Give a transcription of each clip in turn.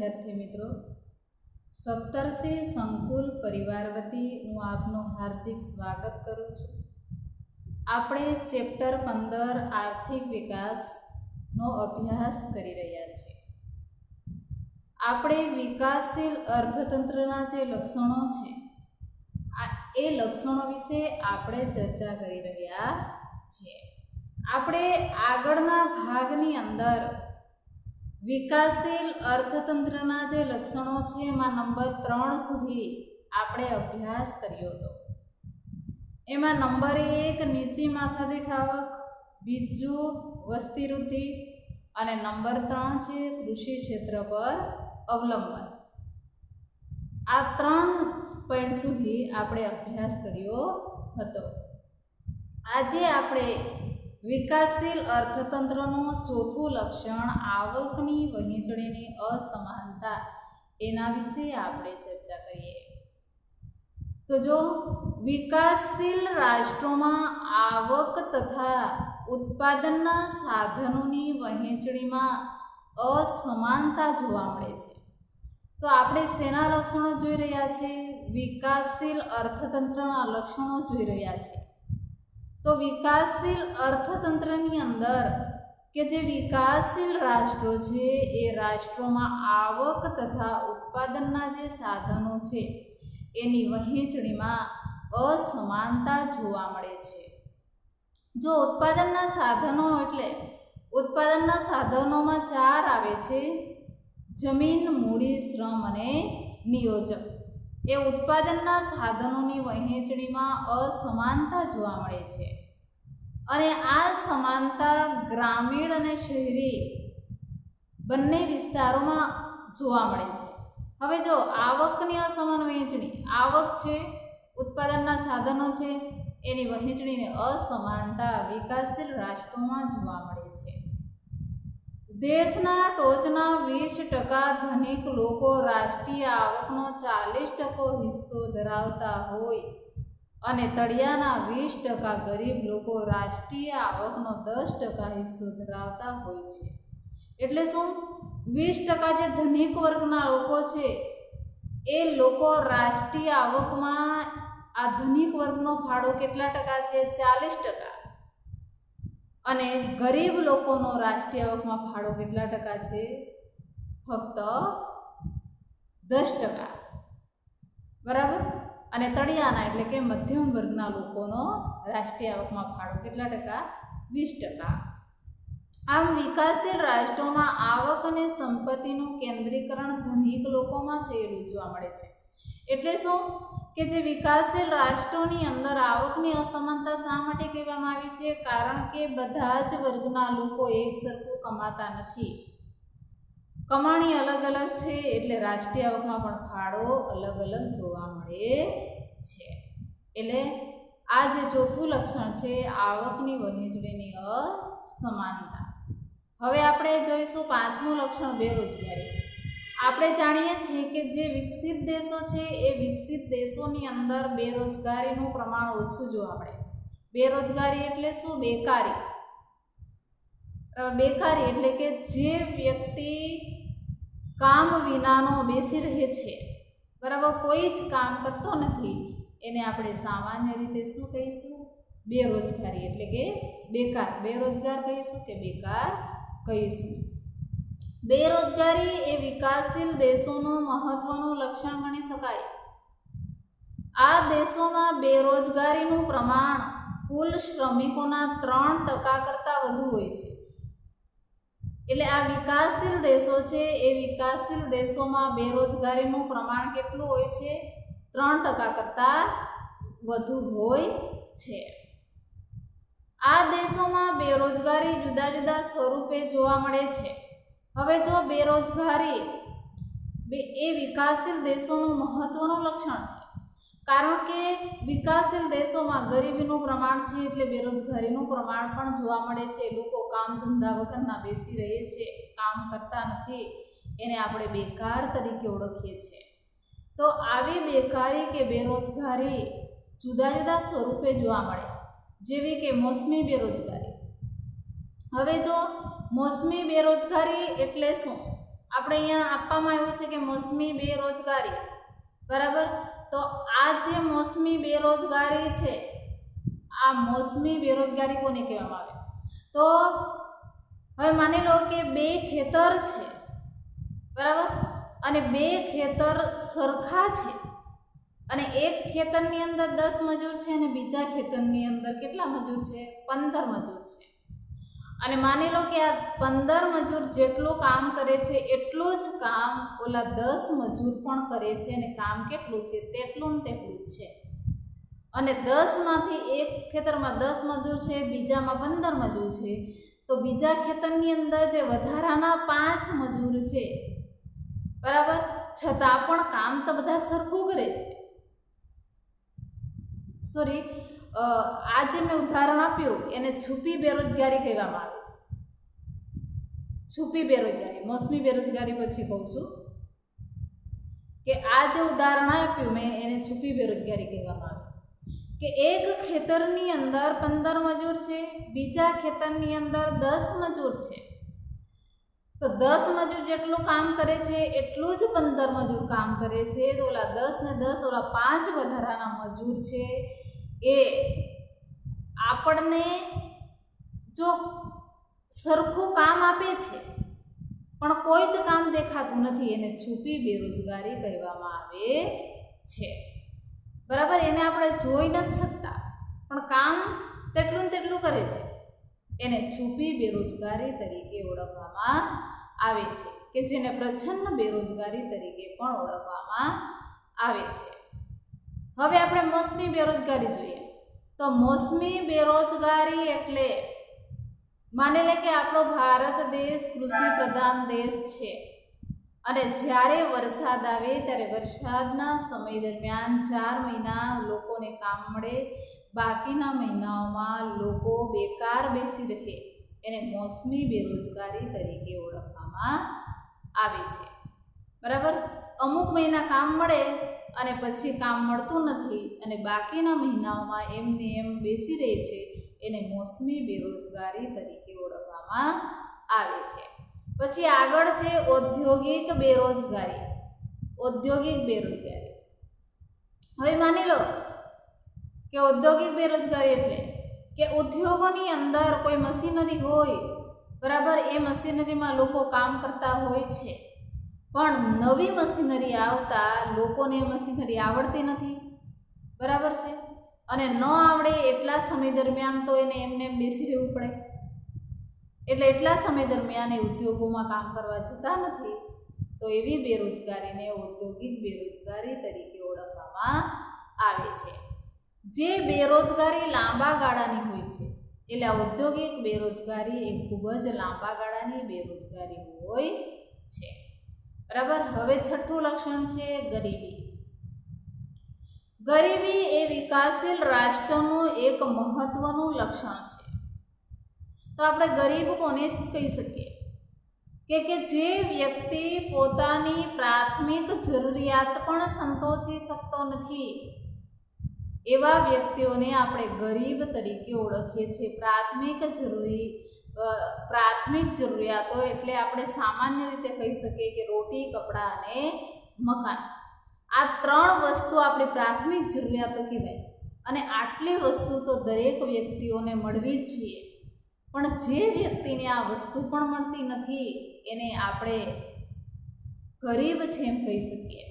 વિદ્યાર્થી મિત્રો, સપ્તર્ષિ સંકુલ પરિવાર વતી હું આપનું હાર્દિક સ્વાગત કરું છું. આપણે ચેપ્ટર 15 આર્થિક વિકાસનો અભ્યાસ કરી રહ્યા છીએ. આપણે વિકાસશીલ અર્થતંત્રના જે લક્ષણો છે એ લક્ષણો વિશે આપણે ચર્ચા કરી રહ્યા છીએ. આપણે આગળના ભાગની અંદર વિકાસશીલ અર્થતંત્રના જે લક્ષણો છે એમાં નંબર 3 સુધી આપણે અભ્યાસ કર્યો હતો. એમાં નંબર 1 નીચી માથાદીઠ આવક, બીજું વસ્તી વૃદ્ધિ અને નંબર 3 છે કૃષિ ક્ષેત્ર પર અવલંબન. આ 3 પોઈન્ટ સુધી આપણે અભ્યાસ કર્યો હતો. આજે આપણે વિકાસશીલ અર્થતંત્રનું ચોથું લક્ષણ આવકની વહેંચણીની અસમાનતા એના વિશે આપણે ચર્ચા કરીએ. તો જો વિકાસશીલ રાષ્ટ્રોમાં આવક તથા ઉત્પાદનના સાધનોની વહેંચણીમાં અસમાનતા જોવા મળે છે. તો આપણે શેના લક્ષણો જોઈ રહ્યા છે? વિકાસશીલ અર્થતંત્રના લક્ષણો જોઈ રહ્યા છે. તો વિકાસશીલ અર્થતંત્રની અંદર કે જે વિકાસશીલ રાષ્ટ્રો છે એ રાષ્ટ્રોમાં આવક તથા ઉત્પાદનના જે સાધનો છે એની વહેંચણીમાં અસમાનતા જોવા મળે છે. જો ઉત્પાદનના સાધનો એટલે ઉત્પાદનના સાધનોમાં 4 આવે છે: જમીન, મૂડી, શ્રમ અને નિયોજક. એ ઉત્પાદનના સાધનોની વહેંચણીમાં અસમાનતા જોવા મળે છે અને આ સમાનતા ગ્રામીણ અને શહેરી બંને વિસ્તારોમાં જોવા મળે છે. હવે જો આવકની અસમાન વહેંચણી, આવક છે, ઉત્પાદનના સાધનો છે, એની વહેંચણીની અસમાનતા વિકાસશીલ રાષ્ટ્રોમાં જોવા મળે છે. દેશના ટોચના 20% ધનિક લોકો રાષ્ટ્રીય આવકનો 40% હિસ્સો ધરાવતા હોય અને તળિયાના 20% ગરીબ લોકો રાષ્ટ્રીય આવકનો 10% હિસ્સો ધરાવતા હોય છે. એટલે શું? 20% જે ધનિક વર્ગના લોકો છે એ લોકો રાષ્ટ્રીય આવકમાં આ ધનિક વર્ગનો ફાળો કેટલા ટકા છે? 40%. અને ગરીબ લોકોનો રાષ્ટ્રીય આવકમાં ફાળો કેટલા ટકા છે? ફક્ત 10%. બરાબર. અને તળિયાના એટલે કે મધ્યમ વર્ગના લોકોનો રાષ્ટ્રીય આવકમાં ફાળો કેટલા ટકા? 20%. આમ વિકાસશીલ રાષ્ટ્રોમાં આવક અને સંપત્તિનું કેન્દ્રીકરણ ધનિક લોકોમાં થયેલું જોવા મળે છે. એટલે શું કે જે વિકાસશીલ રાષ્ટ્રોની અંદર આવકની અસમાનતા શા માટે કહેવામાં આવી છે? કારણ કે બધા જ વર્ગના લોકો એક સરખું કમાતા નથી. કમાણી અલગ અલગ છે એટલે રાષ્ટ્રીય આવકમાં પણ ફાળો અલગ અલગ જોવા મળે છે. એટલે આ જે ચોથું લક્ષણ છે આવકની વહેંચણીની અસમાનતા. હવે આપણે જોઈશું 5મું લક્ષણ બેરોજગારી. આપણે જાણીએ છીએ કે જે વિકસિત દેશો છે એ વિકસિત દેશોની અંદર બેરોજગારીનું પ્રમાણ ઓછું જોવા મળે. બેરોજગારી એટલે શું? બેકારી. બેકારી એટલે કે જે વ્યક્તિ કામ વિનાનો બેસી રહે છે, બરાબર, કોઈ જ કામ કરતો નથી, એને આપણે સામાન્ય રીતે શું કહીશું? બેરોજગારી એટલે કે બેકાર. બેરોજગાર કહીશું કે બેકાર કહીશું. બેરોજગારી એ વિકાસશીલ દેશોનું મહત્વનું લક્ષણ ગણી શકાય. આ દેશોમાં બેરોજગારીનું પ્રમાણ કુલ શ્રમિકોના 3% કરતાં વધુ હોય છે. એટલે આ વિકાસશીલ દેશો છે એ વિકાસશીલ દેશોમાં બેરોજગારીનું પ્રમાણ કેટલું હોય છે? 3% કરતાં વધુ હોય છે. આ દેશોમાં બેરોજગારી જુદા જુદા સ્વરૂપે જોવા મળે છે. હવે જો બેરોજગારી એ વિકાસશીલ દેશોનું મહત્વનું લક્ષણ છે, કારણ કે વિકાસશીલ દેશોમાં ગરીબીનું પ્રમાણ છે એટલે બેરોજગારીનું પ્રમાણ પણ જોવા મળે છે. લોકો કામ ધંધા વગરના બેસી રહે છે, કામ કરતા નથી, એને આપણે બેકાર તરીકે ઓળખીએ છીએ. તો આવી બેકારી કે બેરોજગારી જુદા જુદા સ્વરૂપે જોવા મળે, જેવી કે મોસમી બેરોજગારી. હવે જો મોસમી બેરોજગારી એટલે શું? આપણે અહીંયા આપવામાં આવ્યું છે કે મોસમી બેરોજગારી, બરાબર. તો આ જે મોસમી બેરોજગારી છે, આ મોસમી બેરોજગારી કોને કહેવામાં આવે? તો હવે માની લો કે બે ખેતર છે, બરાબર, અને બે ખેતર સરખા છે, અને એક ખેતરની અંદર 10 મજૂર છે અને બીજા ખેતરની અંદર કેટલા મજૂર છે? 15 મજૂર છે. અને માની લો કે આ 15 મજૂર જેટલું કામ કરે છે એટલું જ કામ ઓલા 10 મજૂર પણ કરે છે, અને કામ કેટલું છે? તેટલું ને તેટલું જ છે. અને 10માંથી એક ખેતરમાં 10 મજૂર છે, બીજામાં 15 મજૂર છે, તો બીજા ખેતરની અંદર જે વધારાના 5 મજૂર છે, બરાબર, છતાં પણ કામ તો બધા સરખું કરે છે. સોરી, આ જે મેં ઉદાહરણ આપ્યું એને છુપી બેરોજગારી કહેવામાં આવે છે. છુપી બેરોજગારી, મોસમી બેરોજગારી પછી કહું છું કે આ જે ઉદાહરણ આપ્યું મેં એને છુપી બેરોજગારી કહેવામાં આવે. કે એક ખેતરની અંદર 15 મજૂર છે, બીજા ખેતરની અંદર 10 મજૂર છે, તો 10 મજૂર જેટલું કામ કરે છે એટલું જ 15 મજૂર કામ કરે છે. તો ઓલા 10 ને 10 ઓલા 5 વધારાના મજૂર છે એ આપણને જો સરખું કામ આપે છે પણ કોઈ જ કામ દેખાતું નથી, એને છુપી બેરોજગારી કહેવામાં આવે છે. બરાબર, એને આપણે જોઈ નથી શકતા પણ કામ તેટલું ને તેટલું કરે છે, એને છુપી બેરોજગારી તરીકે ઓળખવામાં આવે છે, કે જેને પ્રચ્છન્ન બેરોજગારી તરીકે પણ ઓળખવામાં આવે છે. હવે આપણે મોસમી બેરોજગારી જોઈએ. તો મોસમી બેરોજગારી એટલે માની લે કે આપણો ભારત દેશ કૃષિ પ્રધાન દેશ છે, અને જ્યારે વરસાદ આવે ત્યારે વરસાદના સમય દરમિયાન 4 મહિના લોકોને કામ મળે, બાકીના મહિનાઓમાં લોકો બેકાર બેસી રહે, એને મોસમી બેરોજગારી તરીકે ઓળખવામાં આવે છે. બરાબર, અમુક મહિના કામ મળે અને પછી કામ મળતું નથી અને બાકીના મહિનાઓમાં એમને એમ બેસી રહે છે, એને મોસમી બેરોજગારી તરીકે ઓળખવામાં આવે છે. પછી આગળ છે ઔદ્યોગિક બેરોજગારી. ઔદ્યોગિક બેરોજગારી, હવે માની લો કે ઔદ્યોગિક બેરોજગારી એટલે કે ઉદ્યોગોની અંદર કોઈ મશીનરી હોય, બરાબર, એ મશીનરીમાં લોકો કામ કરતા હોય છે, પણ નવી મશીનરી આવતા લોકોને એ મશીનરી આવડતી નથી, બરાબર છે, અને ન આવડે એટલા સમય દરમિયાન તો એને એમને બેસી રહેવું પડે, એટલે એટલા સમય દરમિયાન એ ઉદ્યોગોમાં કામ કરવા જતા નથી. તો એવી બેરોજગારીને ઔદ્યોગિક બેરોજગારી તરીકે ઓળખવામાં આવે છે. જે બેરોજગારી લાંબા ગાળાની હોય છે, એટલે ઔદ્યોગિક બેરોજગારી એ ખૂબ જ લાંબા ગાળાની બેરોજગારી હોય છે. બરાબર, હવે છઠ્ઠું લક્ષણ છે ગરીબી. ગરીબી એ વિકાસશીલ રાષ્ટ્રનું એક મહત્વનું લક્ષણ છે. તો આપણે ગરીબ કોને કહી શકીએ? કે જે વ્યક્તિ પોતાની પ્રાથમિક જરૂરિયાત પણ સંતોષી શકતો નથી, એવા વ્યક્તિઓને આપણે ગરીબ તરીકે ઓળખીએ છીએ. પ્રાથમિક જરૂરિયાતો એટલે આપણે સામાન્ય રીતે કહી શકીએ કે રોટી, કપડાં અને મકાન. આ 3 વસ્તુ આપણી પ્રાથમિક જરૂરિયાતો કહેવાય, અને આટલી વસ્તુ તો દરેક વ્યક્તિઓને મળવી જ જોઈએ. પણ જે વ્યક્તિને આ વસ્તુ પણ મળતી નથી એને આપણે ગરીબ છે એમ કહી શકીએ.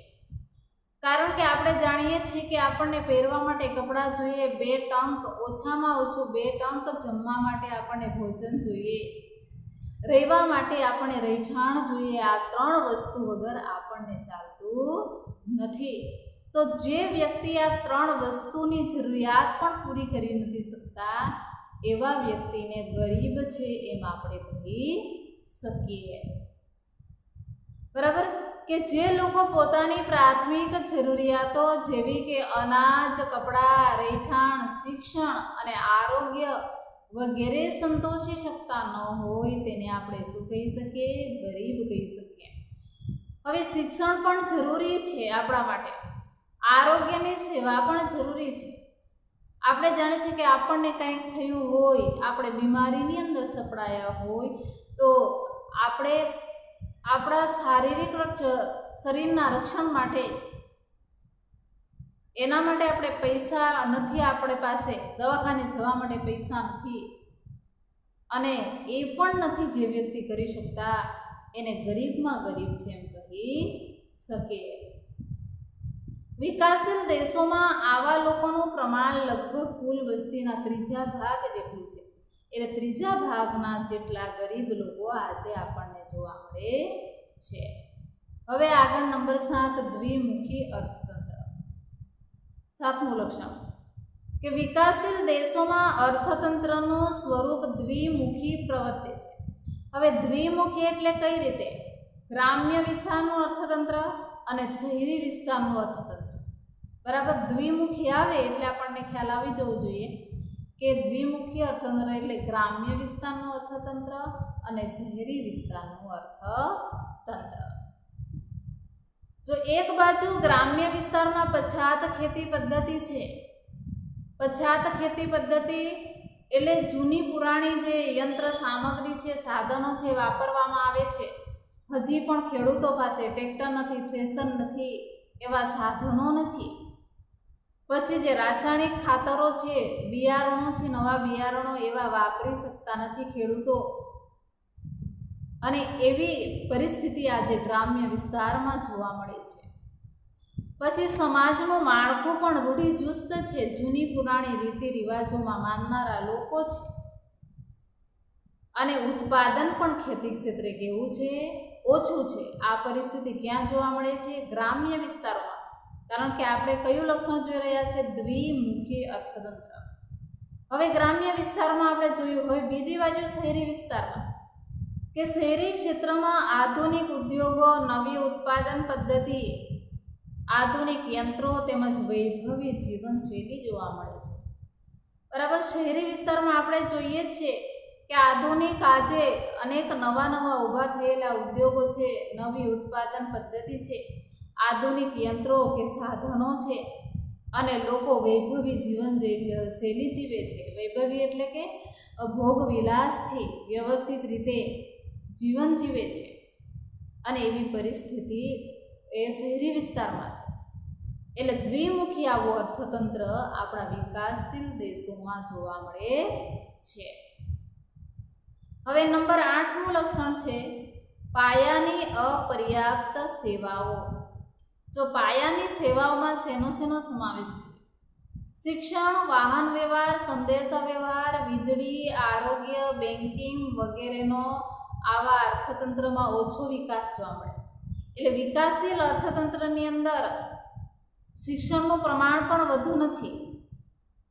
કારણ કે આપણે જાણીએ છીએ કે આપણને પહેરવા માટે કપડાં જોઈએ, 2 ટંક, ઓછામાં ઓછું 2 ટંક જમવા માટે આપણને ભોજન જોઈએ, રહેવા માટે આપણને રહેઠાણ જોઈએ. આ 3 વસ્તુ વગર આપણને ચાલતું નથી. તો જે વ્યક્તિ આ 3 વસ્તુની જરૂરિયાત પણ પૂરી કરી નથી શકતા, એવા વ્યક્તિને ગરીબ છે એમ આપણે કહી શકીએ. બરાબર, કે જે લોકો પોતાની પ્રાથમિક જરૂરિયાતો જેવી કે અનાજ, કપડાં, રહેઠાણ, શિક્ષણ અને આરોગ્ય વગેરે સંતોષી શકતા ન હોય તેને આપણે શું કહી શકીએ? ગરીબ કહી શકીએ. હવે શિક્ષણ પણ જરૂરી છે આપણા માટે, આરોગ્યની સેવા પણ જરૂરી છે. આપણે જાણીએ છીએ કે આપણને કંઈક થયું હોય, આપણે બીમારીની અંદર સપડાયા હોય, તો આપણે આપણા શારીરિક શરીરના રક્ષણ માટે એના માટે આપણે પૈસા નથી, આપણે પાસે દવાખાને જવા માટે પૈસા નથી, અને એ પણ નથી જે વ્યક્તિ કરી શકતા, એને ગરીબમાં ગરીબ છે એમ કહી શકીએ. વિકાસશીલ દેશોમાં આવા લોકોનું પ્રમાણ લગભગ કુલ વસ્તીના 3 ભાગ જેટલું છે. એટલે 3 ભાગના જેટલા ગરીબ લોકો આજે આપણને જોવા મળે છે. હવે આગળ નંબર 7, દ્વિમુખી અર્થતંત્ર. 7મું લક્ષણ કે વિકાસશીલ દેશોમાં અર્થતંત્રનું સ્વરૂપ દ્વિમુખી પ્રવર્તે છે. હવે દ્વિમુખી એટલે કઈ રીતે? ગ્રામ્ય વિસ્તારનું અર્થતંત્ર અને શહેરી વિસ્તારનું અર્થતંત્ર. બરાબર, દ્વિમુખી આવે એટલે આપણને ખ્યાલ આવી જવો જોઈએ કે દ્વિમુખી અર્થતંત્ર એટલે ગ્રામ્ય વિસ્તારનું અર્થતંત્ર અને શહેરી વિસ્તારનું અર્થતંત્ર. જો એક બાજુ ગ્રામ્ય વિસ્તારમાં પછાત ખેતી પદ્ધતિ છે, પછાત ખેતી પદ્ધતિ એટલે જૂની પુરાણી જે યંત્ર સામગ્રી છે, સાધનો છે, વાપરવામાં આવે છે. હજી પણ ખેડૂતો પાસે ટ્રેક્ટર નથી, થ્રેસર નથી, એવા સાધનો નથી. પછી જે રાસાયણિક ખાતરો છે, બિયારણો છે, નવા બિયારણો એવા વાપરી શકતા નથી ખેડૂતો, અને એવી પરિસ્થિતિ આજે ગ્રામ્ય વિસ્તારમાં જોવા મળે છે. પછી સમાજનું માળખું પણ રૂઢિચુસ્ત છે, જૂની પુરાણી રીતિ રિવાજોમાં માનનારા લોકો છે, અને ઉત્પાદન પણ ખેતી ક્ષેત્રે કેવું છે? ઓછું છે. આ પરિસ્થિતિ ક્યાં જોવા મળે છે? ગ્રામ્ય વિસ્તારોમાં. કારણ કે આપણે કયું લક્ષણ જોઈ રહ્યા છે? દ્વિમુખી અર્થતંત્ર. હવે ગ્રામ્ય વિસ્તારમાં આપણે જોયું. હવે બીજી બાજુ શહેરી વિસ્તારમાં, કે શહેરી ક્ષેત્રમાં આધુનિક ઉદ્યોગો, નવી ઉત્પાદન પદ્ધતિ, આધુનિક યંત્રો તેમજ વૈભવી જીવનશૈલી જોવા મળે છે. બરાબર, શહેરી વિસ્તારમાં આપણે જોઈએ છીએ કે આધુનિક આજે અનેક નવા ઊભા થયેલા ઉદ્યોગો છે, નવી ઉત્પાદન પદ્ધતિ છે, આધુનિક યંત્રો કે સાધનો છે, અને લોકો વૈભવી શૈલી જીવે છે. વૈભવી એટલે કે ભોગ વિલાસથી વ્યવસ્થિત રીતે જીવન જીવે છે, અને એવી પરિસ્થિતિ એ શહેરી વિસ્તારમાં છે. એટલે દ્વિમુખી આવું અર્થતંત્ર આપણા વિકાસશીલ દેશોમાં જોવા મળે છે. હવે નંબર 8મું લક્ષણ છે પાયાની અપર્યાપ્ત સેવાઓ. જો પાયાની સેવાઓમાં શેનો સમાવેશ થાય? શિક્ષણ, વાહન વ્યવહાર, સંદેશા વ્યવહાર, વીજળી, આરોગ્ય, બેન્કિંગ વગેરેનો આવા અર્થતંત્રમાં ઓછો વિકાસ જોવા મળે. એટલે વિકાસશીલ અર્થતંત્રની અંદર શિક્ષણનું પ્રમાણ પણ વધુ નથી,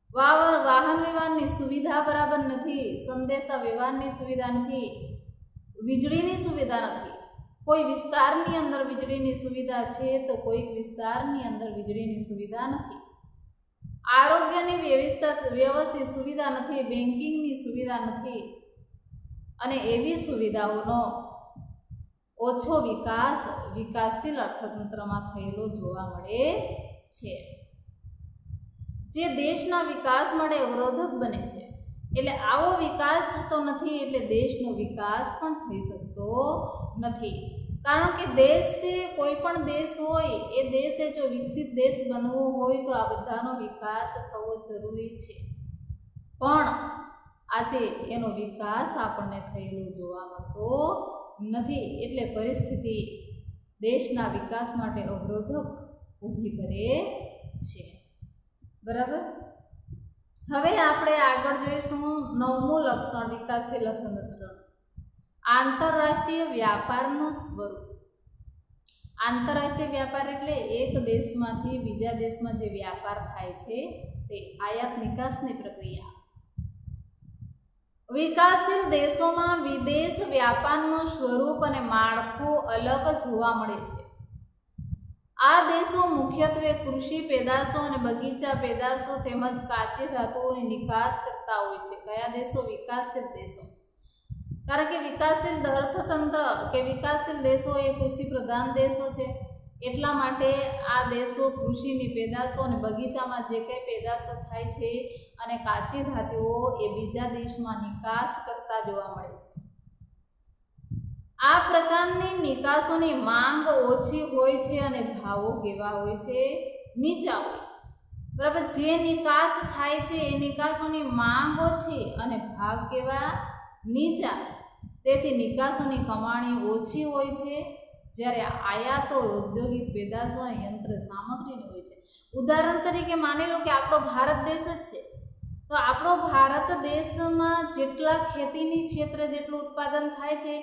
વાહન વ્યવહારની સુવિધા બરાબર નથી, સંદેશા વ્યવહારની સુવિધા નથી, વીજળીની સુવિધા નથી. કોઈ વિસ્તારની અંદર વીજળીની સુવિધા છે તો કોઈક વિસ્તારની અંદર વીજળીની સુવિધા નથી. આરોગ્યની વ્યવસ્થિત સુવિધા નથી, બેન્કિંગની સુવિધા નથી, અને એવી સુવિધાઓનો ઓછો વિકાસ વિકાસશીલ અર્થતંત્રમાં થયેલો જોવા મળે છે, જે દેશના વિકાસ માટે અવરોધક બને છે. એટલે આવો વિકાસ થતો નથી, એટલે દેશનો વિકાસ પણ થઈ શકતો નથી. કારણ કે દેશ છે, કોઈ પણ દેશ હોય, એ દેશે જો વિકસિત દેશ બનવો હોય તો આ બધાનો વિકાસ થવો જરૂરી છે, પણ આજે એનો વિકાસ આપણને થયેલો જોવા મળતો નથી. એટલે પરિસ્થિતિ દેશના વિકાસ માટે અવરોધક ઊભી કરે છે. બરાબર, હવે આપણે આગળ જોઈશું 9મું લક્ષણ વિકાસશીલ અર્થતંત્ર, આંતરરાષ્ટ્રીય વ્યાપારનું સ્વરૂપ. આંતરરાષ્ટ્રીય વ્યાપાર એટલે એક દેશમાંથી બીજા દેશમાં જે વ્યાપાર થાય છે તે આયાત નિકાસની પ્રક્રિયા. વિકાસશીલ દેશોમાં વિદેશ વ્યાપારનું સ્વરૂપ અને માળખું અલગ જોવા મળે છે. આ દેશો મુખ્યત્વે કૃષિ પેદાશો અને બગીચા પેદાશો તેમજ કાચી ધાતુઓની નિકાસ કરતા હોય છે. કયા દેશો? વિકાસશીલ દેશો. કારણ કે વિકાસશીલ અર્થતંત્ર કે વિકાસશીલ દેશો એ કૃષિ પ્રધાન દેશો છે, એટલા માટે આ દેશો કૃષિની પેદાશો અને બગીચામાં જે કંઈ પેદાશો થાય છે અને કાચી ધાતુઓ એ બીજા દેશમાં નિકાસ કરતા જોવા મળે છે. આ પ્રકારની નિકાસોની માંગ ઓછી હોય છે અને ભાવો કેવા હોય છે? નીચા હોય. બરાબર, જે નિકાસ થાય છે એ નિકાસોની માંગ ઓછી અને ભાવ કેવા? નીચા. તેથી નિકાસોની કમાણી ઓછી હોય છે, જ્યારે આયાતો ઔદ્યોગિક પેદાશો અને યંત્ર સામગ્રીની હોય છે. ઉદાહરણ તરીકે માની લો કે આપણો ભારત દેશ જ છે, તો આપણો ભારત દેશમાં જેટલા ખેતીની ક્ષેત્રે જેટલું ઉત્પાદન થાય છે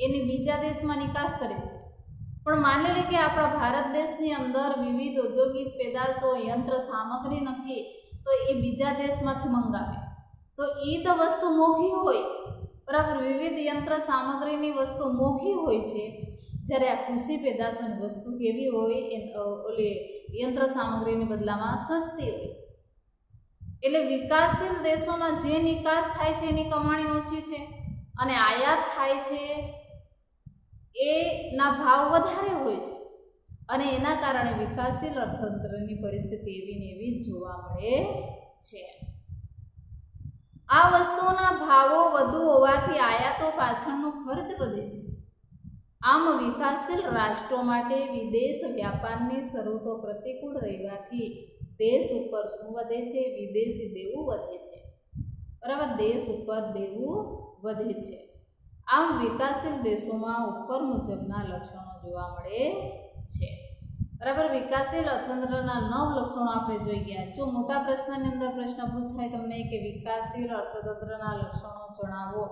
એની બીજા દેશમાં નિકાસ કરે છે. પણ માની લે કે આપણા ભારત દેશની અંદર વિવિધ ઔદ્યોગિક પેદાશો યંત્ર સામગ્રી નથી, તો એ બીજા દેશમાંથી મંગાવે, તો એ તો વસ્તુ મોંઘી હોય. બરાબર, વિવિધ યંત્ર સામગ્રીની વસ્તુ મોંઘી હોય છે, જ્યારે આ કૃષિ પેદાશોની વસ્તુ કેવી હોય? ઓલી યંત્ર સામગ્રીની બદલામાં સસ્તી હોય. એટલે વિકાસશીલ દેશોમાં જે નિકાસ થાય છે એની કમાણી ઓછી છે અને આયાત થાય છે એના ભાવ વધારે હોય છે, અને એના કારણે વિકાસશીલ અર્થતંત્રની પરિસ્થિતિ એવી ને એવી જોવા મળે છે. આ વસ્તુઓના ભાવો વધુ હોવાથી આયાતો પાછળનો ખર્ચ વધે છે. આમ વિકાસશીલ રાષ્ટ્રો માટે વિદેશ વ્યાપારની શરતો પ્રતિકૂળ રહેવાથી દેશ ઉપર શું વધે છે? વિદેશી દેવું વધે છે. બરાબર, દેશ ઉપર દેવું વધે છે. આમ વિકાસશીલ દેશોમાં ઉપર મુજબના લક્ષણો જોવા મળે છે. બરાબર, વિકાસશીલ અર્થતંત્રના 9 લક્ષણો આપણે જોઈ ગયા. જો મોટા પ્રશ્નની અંદર પ્રશ્ન પૂછાય તમને કે વિકાસશીલ અર્થતંત્રના લક્ષણો જણાવો,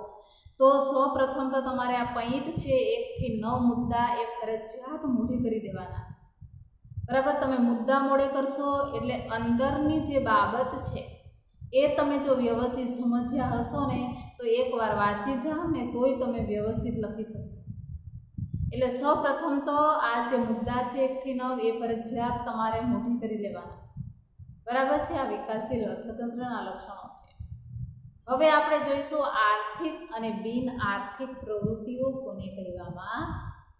તો સૌપ્રથમ તો તમારે આ પોઈન્ટ છે 1 થી 9 મુદ્દા એ ફરજિયાત મોઢે કરી દેવાના. બરાબર, તમે મુદ્દા મોડે કરશો એટલે અંદરની જે બાબત છે એ તમે જો વ્યવસ્થિત સમજ્યા હશો ને તો એકવાર વાંચી જાઓ ને તોય તમે વ્યવસ્થિત લખી શકશો. એટલે સૌપ્રથમ તો આ જે મુદ્દા છે 1 થી 9 એ ફરજિયાત તમારે મોઢે કરી લેવાના. બરાબર છે, આ વિકાસશીલ અર્થતંત્રના લક્ષણો છે. હવે આપણે જોઈશું આર્થિક અને બિન આર્થિક પ્રવૃત્તિઓ કોને કહેવામાં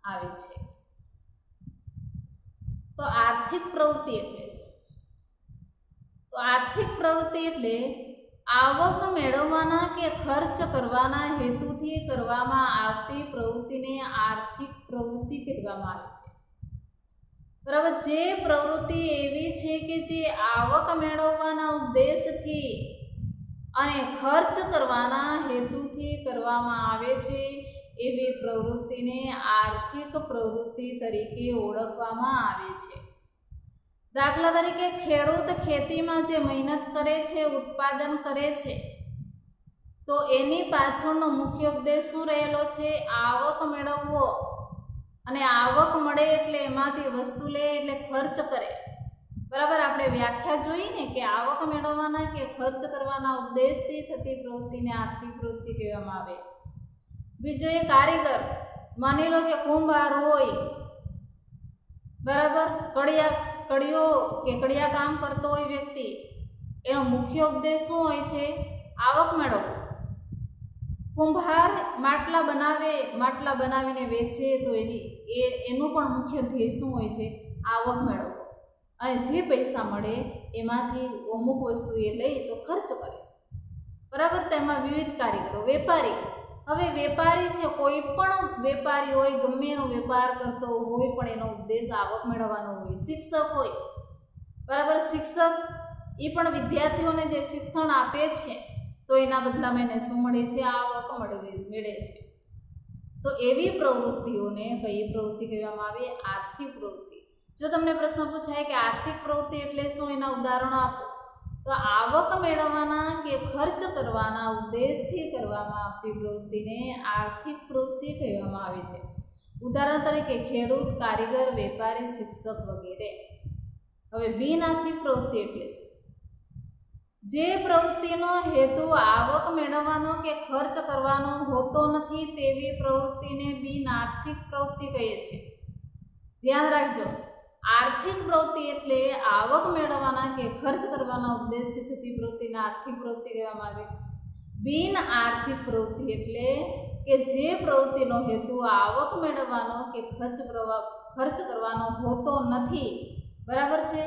આવે છે. તો આર્થિક પ્રવૃત્તિ એટલે શું? તો આર્થિક પ્રવૃત્તિ એટલે આવક મેળવવાના કે ખર્ચ કરવાના હેતુથી કરવામાં આવતી પ્રવૃત્તિને આર્થિક પ્રવૃત્તિ કહેવામાં આવે છે. બરાબર, જે પ્રવૃત્તિ એવી છે કે જે આવક મેળવવાના ઉદ્દેશથી અને ખર્ચ કરવાના હેતુથી કરવામાં આવે છે એવી પ્રવૃત્તિને આર્થિક પ્રવૃત્તિ તરીકે ઓળખવામાં આવે છે. દાખલા તરીકે ખેડૂત ખેતીમાં જે મહેનત કરે છે, ઉત્પાદન કરે છે, તો એની પાછળનો મુખ્ય ઉદ્દેશ શું રહેલો છે? આવક મેળવવો. અને આવક મળે એટલે એમાંથી વસ્તુ લે એટલે ખર્ચ કરે. બરાબર, આપણે વ્યાખ્યા જોઈ ને કે આવક મેળવવાના કે ખર્ચ કરવાના ઉદ્દેશથી થતી પ્રવૃત્તિને આર્થિક પ્રવૃત્તિ કહેવામાં આવે. બીજો એ કારીગર, માની લો કે કુંભાર હોય, બરાબર, કડિયા કામ કરતો હોય વ્યક્તિ, એનો મુખ્ય ઉદ્દેશ શું હોય છે? આવક મેળવવો. કુંભાર માટલા બનાવીને વેચે તો એનું પણ મુખ્ય ધ્યેય શું હોય છે? આવક મેળવવો. અને જે પૈસા મળે એમાંથી અમુક વસ્તુ એ લઈ તો ખર્ચ કરે. બરાબર, તેમાં વિવિધ કારીગરો. વેપારી, હવે વેપારી છે, કોઈ પણ વેપારી હોય, ગમે એનો વેપાર કરતો હોય પણ એનો ઉદ્દેશ આવક મેળવવાનો હોય. શિક્ષક હોય, બરાબર, શિક્ષક એ પણ વિદ્યાર્થીઓને જે શિક્ષણ આપે છે તો એના બદલામાં એને શું મળે છે? આવક મળે છે. તો એવી પ્રવૃત્તિઓને કઈ પ્રવૃત્તિ કહેવામાં આવે? આર્થિક પ્રવૃત્તિ. જો તમને પ્રશ્ન પૂછાય કે આર્થિક પ્રવૃત્તિ એટલે શું, એના ઉદાહરણો આપો, તો આવક મેળવવાના કે ખર્ચ કરવાના ઉદ્દેશથી કરવામાં આવતી પ્રવૃત્તિને આર્થિક પ્રવૃત્તિ કહેવામાં આવે છે. ઉદાહરણ તરીકે ખેડૂત, કારીગર, વેપારી, શિક્ષક વગેરે. હવે બિન આર્થિક પ્રવૃત્તિ એટલે શું? જે પ્રવૃત્તિનો હેતુ આવક મેળવવાનો કે ખર્ચ કરવાનો હોતો નથી તેવી પ્રવૃત્તિને બિન આર્થિક પ્રવૃત્તિ કહે છે. ધ્યાન રાખજો, આર્થિક પ્રવૃત્તિ એટલે આવક મેળવવાના કે ખર્ચ કરવાના ઉદ્દેશથી થતી પ્રવૃત્તિને આર્થિક પ્રવૃત્તિ કહેવામાં આવે. બિન આર્થિક પ્રવૃત્તિ એટલે કે જે પ્રવૃત્તિનો હેતુ આવક મેળવવાનો કે ખર્ચ કરવાનો હોતો નથી, બરાબર છે,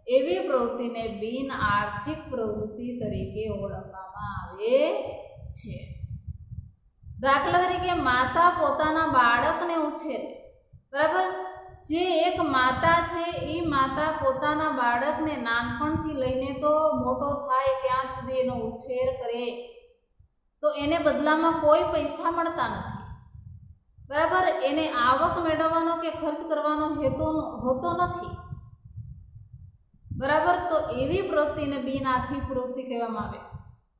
એવી પ્રવૃત્તિને બિન આર્થિક પ્રવૃત્તિ તરીકે ઓળખવામાં આવે છે. દાખલા તરીકે માતા પોતાના બાળકને ઉછેરે, બરાબર. જે એક માતા છે એ માતા પોતાના બાળકને નાનપણથી લઈને તો મોટો થાય ત્યાં સુધી એનો ઉછેર કરે, તો એને બદલામાં કોઈ પૈસા મળતા નથી, બરાબર. એને આવક મેળવવાનો કે ખર્ચ કરવાનો હેતુ હોતો નથી, બરાબર. તો એવી પ્રવૃત્તિને બિનઆર્થિક પ્રવૃત્તિ કહેવામાં આવે,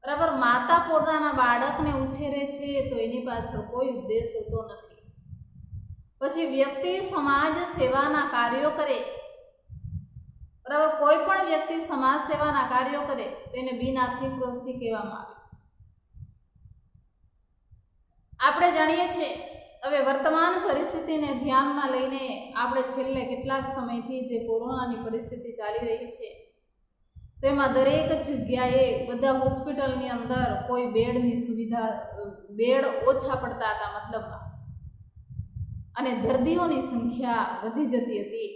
બરાબર. માતા પોતાના બાળકને ઉછેરે છે તો એની પાછળ કોઈ ઉદ્દેશ હોતો નથી. પછી વ્યક્તિ સમાજ સેવાના કાર્યો કરે, બરાબર. કોઈ પણ વ્યક્તિ સમાજ સેવાના કાર્યો કરે તેને બિનઆર્થિક પ્રવૃત્તિ કહેવામાં આવે છે. આપણે જાણીએ છીએ હવે વર્તમાન પરિસ્થિતિને ધ્યાનમાં લઈને આપણે છેલ્લે કેટલાક સમયથી જે કોરોનાની પરિસ્થિતિ ચાલી રહી છે તેમાં દરેક જગ્યાએ બધા હોસ્પિટલની અંદર કોઈ બેડની સુવિધા, બેડ ઓછા પડતા હતા મતલબમાં, અને દર્દીઓની સંખ્યા વધી જતી હતી.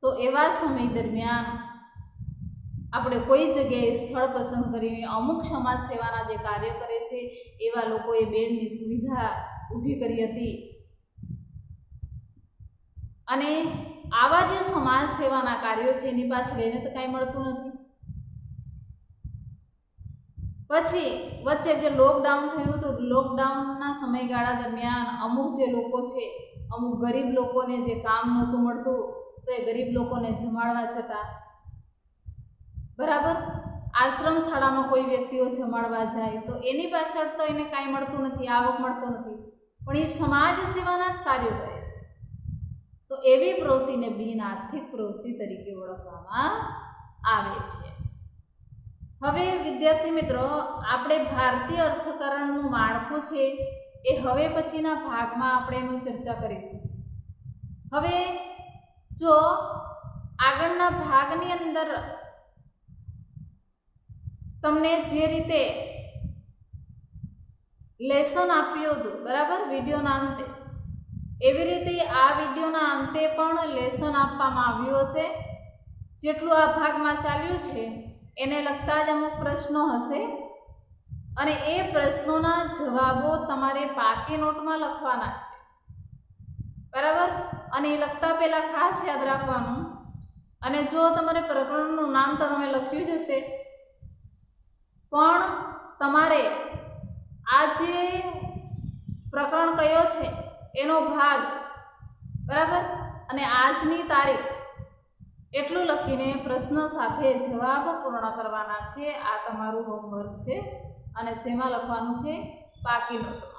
તો એવા સમય દરમિયાન આપણે કોઈ જગ્યાએ સ્થળ પસંદ કરીને અમુક સમાજ સેવાના જે કાર્ય કરે છે એવા લોકોએ બેડની સુવિધા ઊભી કરી હતી. અને આવા જે સમાજ સેવાના કાર્યો છે એની પાછળ એને તો કાંઈ મળતું નથી. પછી વચ્ચે જે લોકડાઉન થયું હતું, લોકડાઉનના સમયગાળા દરમિયાન અમુક જે લોકો છે, અમુક ગરીબ લોકોને જે કામ નહોતું મળતું તો એ ગરીબ લોકોને જમાડવા જતા, બરાબર. આશ્રમ શાળામાં કોઈ વ્યક્તિઓ જમાડવા જાય તો એની પાછળ તો એને કાંઈ મળતું નથી, આવક મળતો નથી, પણ એ સમાજ સેવાના જ કાર્યો કરે છે. તો એવી પ્રવૃત્તિને બિનઆર્થિક પ્રવૃત્તિ તરીકે ઓળખવામાં આવે છે. હવે વિદ્યાર્થી મિત્રો, આપણે ભારતીય અર્થકારણનું માળખું છે એ હવે પછીના ભાગમાં આપણે એનું ચર્ચા કરીશું. હવે જો આગળના ભાગની અંદર તમને જે રીતે લેસન આપ્યું હતું, બરાબર, વિડીયોના અંતે, એવી રીતે આ વિડીયોના અંતે પણ લેસન આપવામાં આવ્યું હશે. જેટલું આ ભાગમાં ચાલ્યું છે એને લગતા જ અમુક પ્રશ્નો હશે, અને એ પ્રશ્નોના જવાબો તમારે પાકી નોટમાં લખવાના છે, બરાબર. અને એ લખતા પહેલાં ખાસ યાદ રાખવાનું, અને જો તમારે પ્રકરણનું નામ તો તમે લખ્યું જ હશે, પણ તમારે આ જે પ્રકરણ કયો છે એનો ભાગ, બરાબર, અને આજની તારીખ એટલું લખીને પ્રશ્ન સાથે જવાબ પૂર્ણ કરવાના છે. આ તમારું હોમવર્ક છે અને શેમાં લખવાનું છે? પાકી નોટમાં.